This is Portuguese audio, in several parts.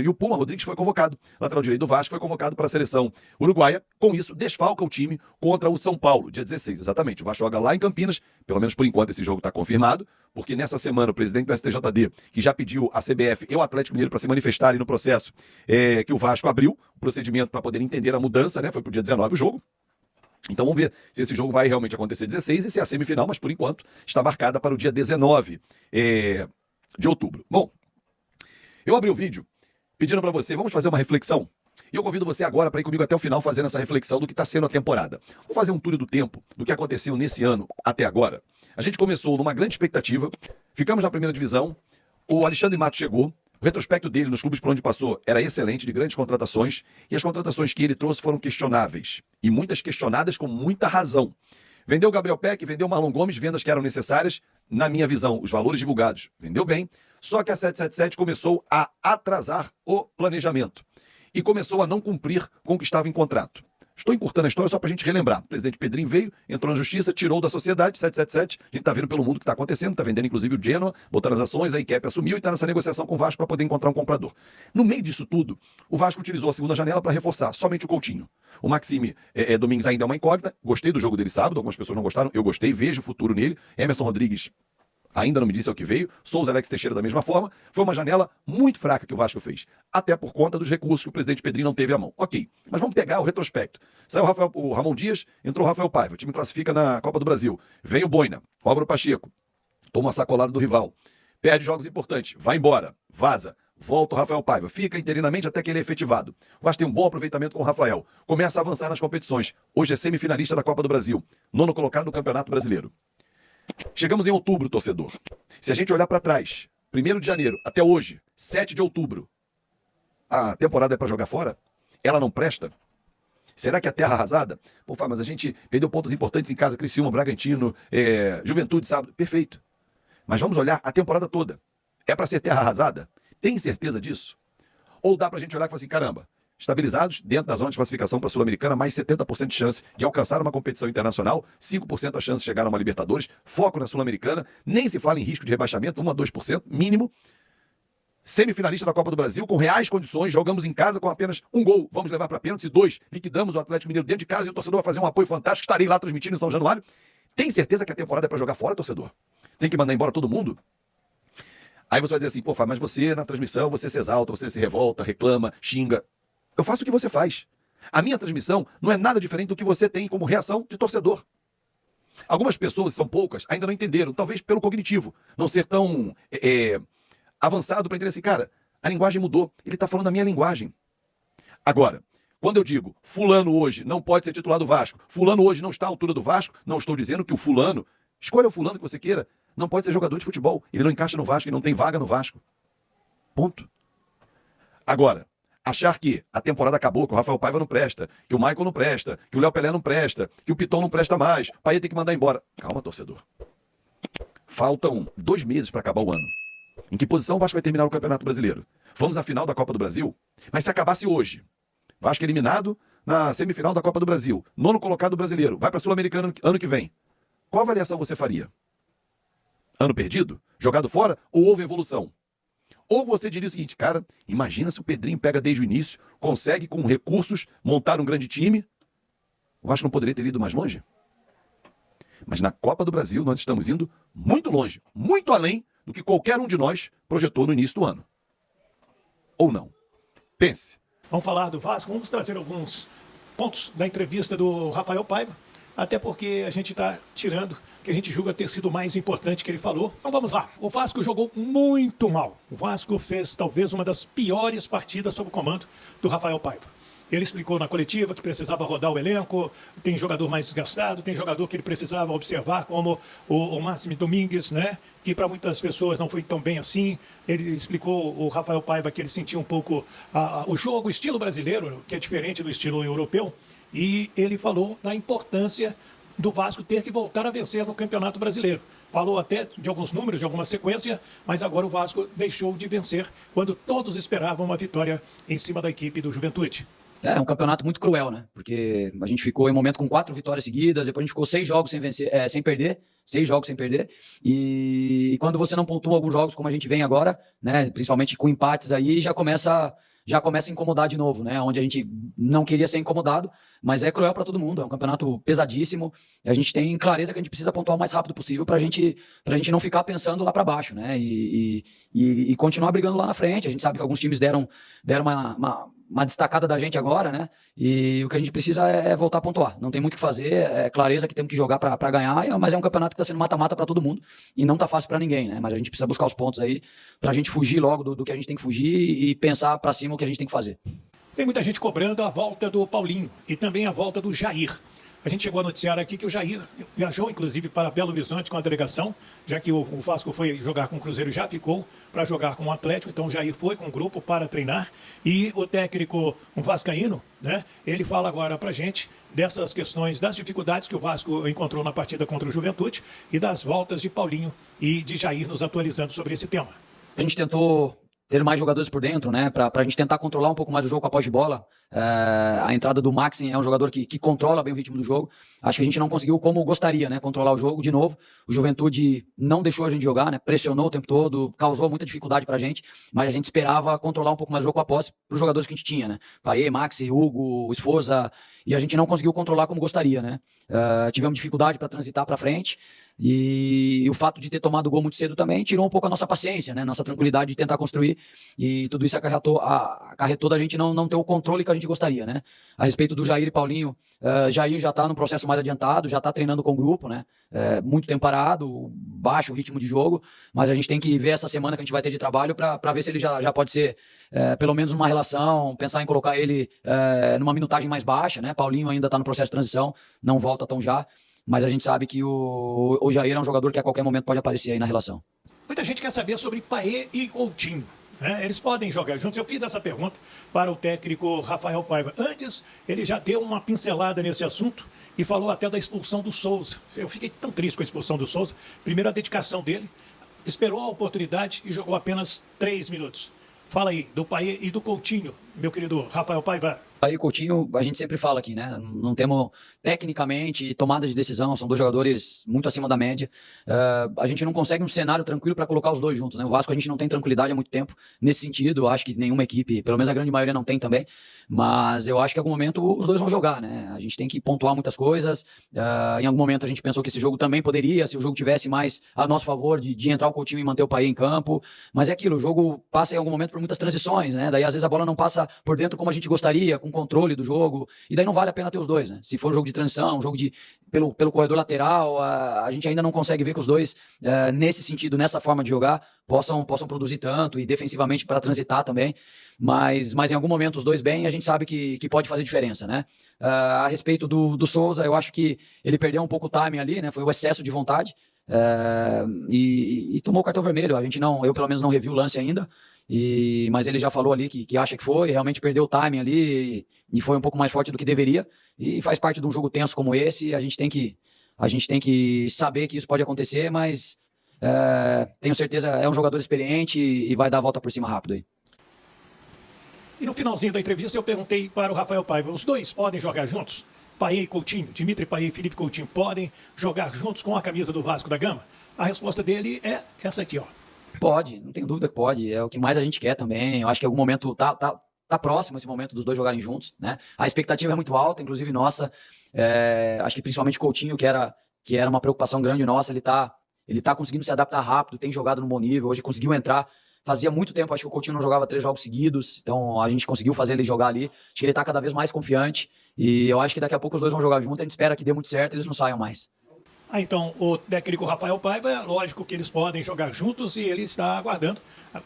E o Puma Rodrigues foi convocado, lateral direito do Vasco, foi convocado para a seleção uruguaia. Com isso, desfalca o time contra o São Paulo, dia 16, exatamente. O Vasco joga lá em Campinas, pelo menos por enquanto esse jogo está confirmado, porque nessa semana o presidente do STJD, que já pediu a CBF e o Atlético Mineiro para se manifestarem no processo, que o Vasco abriu o procedimento para poder entender a mudança, né? Foi para o dia 19 o jogo. Então vamos ver se esse jogo vai realmente acontecer 16 e se é a semifinal, mas por enquanto está marcada para o dia 19 de outubro. Bom, eu abri o vídeo pedindo para você, vamos fazer uma reflexão? E eu convido você agora para ir comigo até o final fazendo essa reflexão do que está sendo a temporada. Vamos fazer um túnel do tempo do que aconteceu nesse ano até agora. A gente começou numa grande expectativa, ficamos na primeira divisão, o Alexandre Matos chegou, o retrospecto dele nos clubes por onde passou era excelente, de grandes contratações, e as contratações que ele trouxe foram questionáveis, e muitas questionadas com muita razão. Vendeu o Gabriel Peck, vendeu o Marlon Gomes, vendas que eram necessárias, na minha visão, os valores divulgados, vendeu bem, só que a 777 começou a atrasar o planejamento e começou a não cumprir com o que estava em contrato. Estou encurtando a história só para a gente relembrar. O presidente Pedrinho veio, entrou na justiça, tirou da sociedade 777. A gente está vendo pelo mundo o que está acontecendo, está vendendo inclusive o Genoa, botando as ações, a IKEP assumiu e está nessa negociação com o Vasco para poder encontrar um comprador. No meio disso tudo, o Vasco utilizou a segunda janela para reforçar somente o Coutinho. O Maxime Domingues ainda é uma incógnita. Gostei do jogo dele sábado, algumas pessoas não gostaram, eu gostei, vejo o futuro nele. Emerson Rodrigues ainda não me disse ao que veio. Souza Alex Teixeira da mesma forma. Foi uma janela muito fraca que o Vasco fez. Até por conta dos recursos que o presidente Pedrinho não teve à mão. Ok, mas vamos pegar o retrospecto. Saiu o Ramon Dias, entrou o Rafael Paiva. O time classifica na Copa do Brasil. Vem o Boina, o Álvaro Pacheco. Toma uma sacolada do rival. Perde jogos importantes. Vai embora. Vaza. Volta o Rafael Paiva. Fica interinamente até que ele é efetivado. O Vasco tem um bom aproveitamento com o Rafael. Começa a avançar nas competições. Hoje é semifinalista da Copa do Brasil. 9º colocado no Campeonato Brasileiro. Chegamos em outubro, torcedor. Se a gente olhar para trás, 1º de janeiro até hoje, 7 de outubro, a temporada é para jogar fora? Ela não presta? Será que é terra arrasada? Pô, Fábio, mas a gente perdeu pontos importantes em casa, Criciúma, Bragantino, Juventude, sábado. Perfeito. Mas vamos olhar a temporada toda. É para ser terra arrasada? Tem certeza disso? Ou dá para a gente olhar e falar assim, caramba, estabilizados dentro da zona de classificação para a Sul-Americana, mais 70% de chance de alcançar uma competição internacional, 5% a chance de chegar a uma Libertadores, foco na Sul-Americana, nem se fala em risco de rebaixamento, 1 a 2% mínimo, semifinalista da Copa do Brasil, com reais condições, jogamos em casa com apenas 1 gol, vamos levar para pênalti, 2, liquidamos o Atlético Mineiro dentro de casa e o torcedor vai fazer um apoio fantástico, estarei lá transmitindo em São Januário. Tem certeza que a temporada é para jogar fora, torcedor? Tem que mandar embora todo mundo? Aí você vai dizer assim, pô, Fábio, mas você na transmissão, você se exalta, você se revolta, reclama, xinga. Eu faço o que você faz. A minha transmissão não é nada diferente do que você tem como reação de torcedor. Algumas pessoas, são poucas, ainda não entenderam, talvez pelo cognitivo, não ser tão avançado para entender assim, cara, a linguagem mudou, ele está falando a minha linguagem. Agora, quando eu digo, fulano hoje não pode ser titular do Vasco, fulano hoje não está à altura do Vasco, não estou dizendo que o fulano, escolha o fulano que você queira, não pode ser jogador de futebol, ele não encaixa no Vasco e não tem vaga no Vasco. Ponto. Agora, achar que a temporada acabou, que o Rafael Paiva não presta, que o Michael não presta, que o Léo Pelé não presta, que o Piton não presta mais, o Paia tem que mandar embora. Calma, torcedor. Faltam 2 meses para acabar o ano. Em que posição o Vasco vai terminar o Campeonato Brasileiro? Vamos à final da Copa do Brasil? Mas se acabasse hoje, Vasco eliminado na semifinal da Copa do Brasil, 9º colocado brasileiro, vai para a Sul-Americana ano que vem. Qual avaliação você faria? Ano perdido? Jogado fora? Ou houve evolução? Ou você diria o seguinte, cara, imagina se o Pedrinho pega desde o início, consegue com recursos montar um grande time, o Vasco não poderia ter ido mais longe? Mas na Copa do Brasil nós estamos indo muito longe, muito além do que qualquer um de nós projetou no início do ano. Ou não? Pense. Vamos falar do Vasco, vamos trazer alguns pontos da entrevista do Rafael Paiva, até porque a gente está tirando o que a gente julga ter sido o mais importante que ele falou. Então vamos lá, o Vasco jogou muito mal. O Vasco fez talvez uma das piores partidas sob o comando do Rafael Paiva. Ele explicou na coletiva que precisava rodar o elenco, tem jogador mais desgastado, tem jogador que ele precisava observar, como o Máximo Domingues, né? Que para muitas pessoas não foi tão bem assim. Ele explicou, o Rafael Paiva, que ele sentia um pouco o jogo, o estilo brasileiro, que é diferente do estilo europeu. E ele falou da importância do Vasco ter que voltar a vencer no Campeonato Brasileiro. Falou até de alguns números, de alguma sequência, mas agora o Vasco deixou de vencer quando todos esperavam uma vitória em cima da equipe do Juventude. É um campeonato muito cruel, né? Porque a gente ficou em um momento com 4 vitórias seguidas, depois a gente ficou 6 jogos sem vencer, sem perder, 6 jogos sem perder. E quando você não pontua alguns jogos como a gente vem agora, né? Principalmente com empates aí, já começa a incomodar de novo, né? Onde a gente não queria ser incomodado, mas é cruel para todo mundo. É um campeonato pesadíssimo. E a gente tem clareza que a gente precisa pontuar o mais rápido possível para gente não ficar pensando lá para baixo, né? E continuar brigando lá na frente. A gente sabe que alguns times deram uma destacada da gente agora, né? E o que a gente precisa é voltar a pontuar. Não tem muito o que fazer, é clareza que temos que jogar para ganhar, mas é um campeonato que está sendo mata-mata para todo mundo e não tá fácil para ninguém, né? Mas a gente precisa buscar os pontos aí para a gente fugir logo do que a gente tem que fugir e pensar para cima o que a gente tem que fazer. Tem muita gente cobrando a volta do Paulinho e também a volta do Jair. A gente chegou a noticiar aqui que o Jair viajou, inclusive, para Belo Horizonte com a delegação, já que o Vasco foi jogar com o Cruzeiro e já ficou para jogar com o Atlético. Então o Jair foi com o grupo para treinar. E o técnico vascaíno, né, ele fala agora para a gente dessas questões, das dificuldades que o Vasco encontrou na partida contra o Juventude e das voltas de Paulinho e de Jair, nos atualizando sobre esse tema. A gente tentou ter mais jogadores por dentro, né? Para a gente tentar controlar um pouco mais o jogo com a posse de bola. A entrada do Maxim é um jogador que controla bem o ritmo do jogo. Acho que a gente não conseguiu como gostaria, né? Controlar o jogo de novo. O Juventude não deixou a gente jogar, né? Pressionou o tempo todo, causou muita dificuldade pra gente, mas a gente esperava controlar um pouco mais o jogo com a posse pros jogadores que a gente tinha, né? Paê, Maxi, Hugo, Esforza, e a gente não conseguiu controlar como gostaria, né? Tivemos dificuldade para transitar para frente. E o fato de ter tomado o gol muito cedo também tirou um pouco a nossa paciência, né? Nossa tranquilidade de tentar construir. E tudo isso acarretou da gente não ter o controle que a gente gostaria, né? A respeito do Jair e Paulinho, Jair já está no processo mais adiantado, já está treinando com o grupo, né? Muito tempo parado, baixo ritmo de jogo, mas a gente tem que ver essa semana que a gente vai ter de trabalho para ver se ele já pode ser pelo menos uma relação, pensar em colocar ele numa minutagem mais baixa, né? Paulinho ainda está no processo de transição, não volta tão já. Mas a gente sabe que o Jair é um jogador que a qualquer momento pode aparecer aí na relação. Muita gente quer saber sobre Paê e Coutinho, né? Eles podem jogar juntos. Eu fiz essa pergunta para o técnico Rafael Paiva. Antes, ele já deu uma pincelada nesse assunto e falou até da expulsão do Souza. Eu fiquei tão triste com a expulsão do Souza. Primeiro, a dedicação dele. Esperou a oportunidade e jogou apenas 3 minutos. Fala aí do Paê e do Coutinho, meu querido Rafael Paiva. Aí o Coutinho, a gente sempre fala aqui, né? Não temos tecnicamente tomada de decisão, são 2 jogadores muito acima da média. A gente não consegue um cenário tranquilo para colocar os 2 juntos, né? O Vasco a gente não tem tranquilidade há muito tempo nesse sentido. Acho que nenhuma equipe, pelo menos a grande maioria, não tem também. Mas eu acho que em algum momento os 2 vão jogar, né? A gente tem que pontuar muitas coisas. Em algum momento a gente pensou que esse jogo também poderia, se o jogo tivesse mais a nosso favor, de entrar o Coutinho e manter o Paê em campo. Mas é aquilo, o jogo passa em algum momento por muitas transições, né? Daí às vezes a bola não passa por dentro como a gente gostaria, com controle do jogo, e daí não vale a pena ter os 2, né? Se for um jogo de transição, um jogo pelo corredor lateral, a gente ainda não consegue ver que os 2, nesse sentido, nessa forma de jogar, possam produzir tanto, e defensivamente para transitar também, mas em algum momento os 2 bem, a gente sabe que pode fazer diferença, né? A respeito do Souza, eu acho que ele perdeu um pouco o timing ali, né? Foi o excesso de vontade, e tomou o cartão vermelho. Eu pelo menos não revi o lance ainda, mas ele já falou ali que acha que foi, realmente perdeu o timing ali e foi um pouco mais forte do que deveria, e faz parte de um jogo tenso como esse. A gente tem que saber que isso pode acontecer, mas tenho certeza, é um jogador experiente e vai dar a volta por cima rápido aí. E no finalzinho da entrevista eu perguntei para o Rafael Paiva, os 2 podem jogar juntos? Paê e Coutinho, Dimitri Paê e Felipe Coutinho podem jogar juntos com a camisa do Vasco da Gama? A resposta dele é essa aqui, ó. Pode, não tenho dúvida que pode. É o que mais a gente quer também. Eu acho que em algum momento tá próximo esse momento dos 2 jogarem juntos, né? A expectativa é muito alta, inclusive nossa. Acho que principalmente Coutinho, que era uma preocupação grande nossa, ele tá conseguindo se adaptar rápido, tem jogado no bom nível, hoje conseguiu entrar. Fazia muito tempo, acho que o Coutinho não jogava 3 jogos seguidos, então a gente conseguiu fazer ele jogar ali. Acho que ele tá cada vez mais confiante, e eu acho que daqui a pouco os 2 vão jogar junto. A gente espera que dê muito certo e eles não saiam mais. Então, o técnico Rafael Paiva, é lógico que eles podem jogar juntos e ele está aguardando.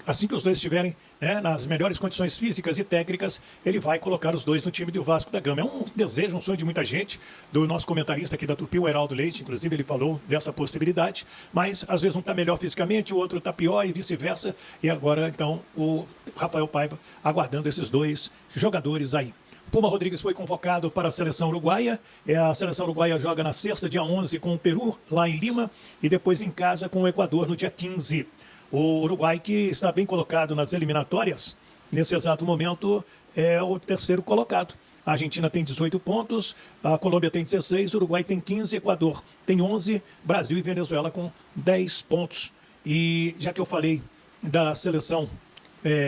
Assim que os 2 estiverem, né, nas melhores condições físicas e técnicas, ele vai colocar os 2 no time do Vasco da Gama. É um desejo, um sonho de muita gente, do nosso comentarista aqui da Tupi, o Heraldo Leite, inclusive ele falou dessa possibilidade, mas às vezes um está melhor fisicamente, o outro está pior e vice-versa. E agora, então, o Rafael Paiva aguardando esses 2 jogadores aí. Puma Rodrigues foi convocado para a seleção uruguaia. A seleção uruguaia joga na sexta, dia 11, com o Peru, lá em Lima, e depois em casa com o Equador no dia 15. O Uruguai, que está bem colocado nas eliminatórias, nesse exato momento, é o terceiro colocado. A Argentina tem 18 pontos, a Colômbia tem 16, o Uruguai tem 15, Equador tem 11, Brasil e Venezuela com 10 pontos. E já que eu falei da seleção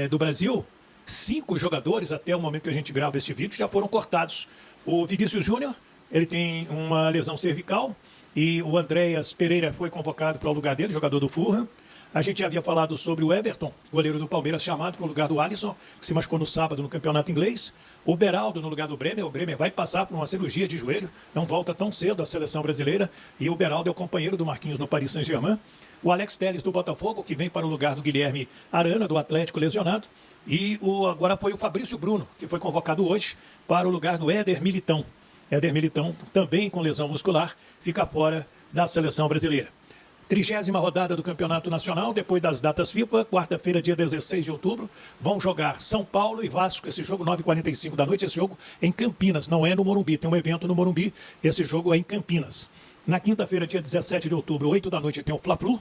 do Brasil, 5 jogadores até o momento que a gente grava este vídeo já foram cortados. O Vinícius Júnior, ele tem uma lesão cervical e o Andréas Pereira foi convocado para o lugar dele, jogador do Fulham. A gente já havia falado sobre o Everton, goleiro do Palmeiras, chamado para o lugar do Alisson, que se machucou no sábado no campeonato inglês. O Beraldo no lugar do Bremer. O Bremer vai passar por uma cirurgia de joelho, não volta tão cedo à seleção brasileira. E o Beraldo é o companheiro do Marquinhos no Paris Saint-Germain. O Alex Telles do Botafogo, que vem para o lugar do Guilherme Arana, do Atlético, lesionado. E agora foi o Fabrício Bruno, que foi convocado hoje para o lugar do Éder Militão. Éder Militão, também com lesão muscular, fica fora da seleção brasileira. 30ª rodada do Campeonato Nacional, depois das datas FIFA, quarta-feira, dia 16 de outubro, vão jogar São Paulo e Vasco, esse jogo 9h45 da noite, esse jogo em Campinas, não é no Morumbi, tem um evento no Morumbi, esse jogo é em Campinas. Na quinta-feira, dia 17 de outubro, 8 da noite, tem o Fla-Flu.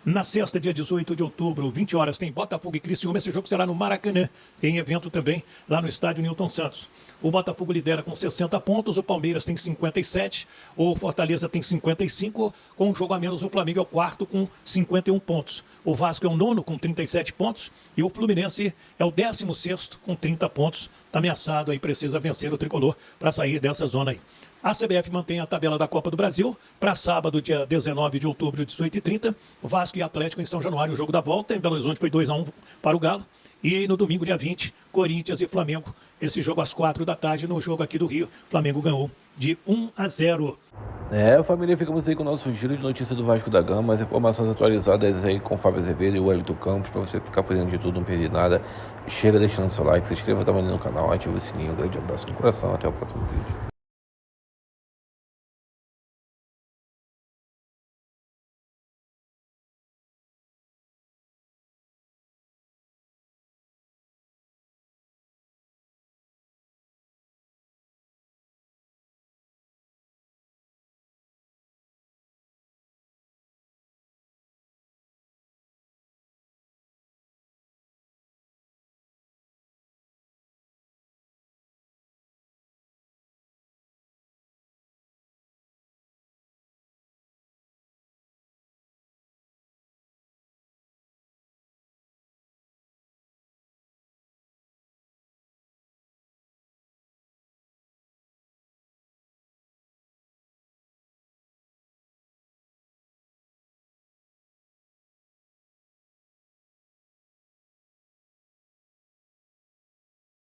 Na sexta, dia 18 de outubro, 20 horas, tem Botafogo e Criciúma. Esse jogo será no Maracanã. Tem evento também lá no estádio Newton Santos. O Botafogo lidera com 60 pontos, o Palmeiras tem 57, o Fortaleza tem 55, com um jogo a menos o Flamengo é o quarto com 51 pontos. O Vasco é o nono com 37 pontos e o Fluminense é o 16º com 30 pontos. Está ameaçado aí, precisa vencer o Tricolor para sair dessa zona aí. A CBF mantém a tabela da Copa do Brasil para sábado, dia 19 de outubro, 18h30. Vasco e Atlético em São Januário, o jogo da volta. Em Belo Horizonte foi 2-1 para o Galo. E no domingo, dia 20, Corinthians e Flamengo. Esse jogo às 4 da tarde, no jogo aqui do Rio. Flamengo ganhou de 1-0. Família, ficamos aí com o nosso giro de notícias do Vasco da Gama. As informações atualizadas aí com o Fábio Azevedo e o Wellington Campos, para você ficar por dentro de tudo, não perder nada. Chega deixando seu like, se inscreva também no canal, ative o sininho. Um grande abraço no coração, até o próximo vídeo.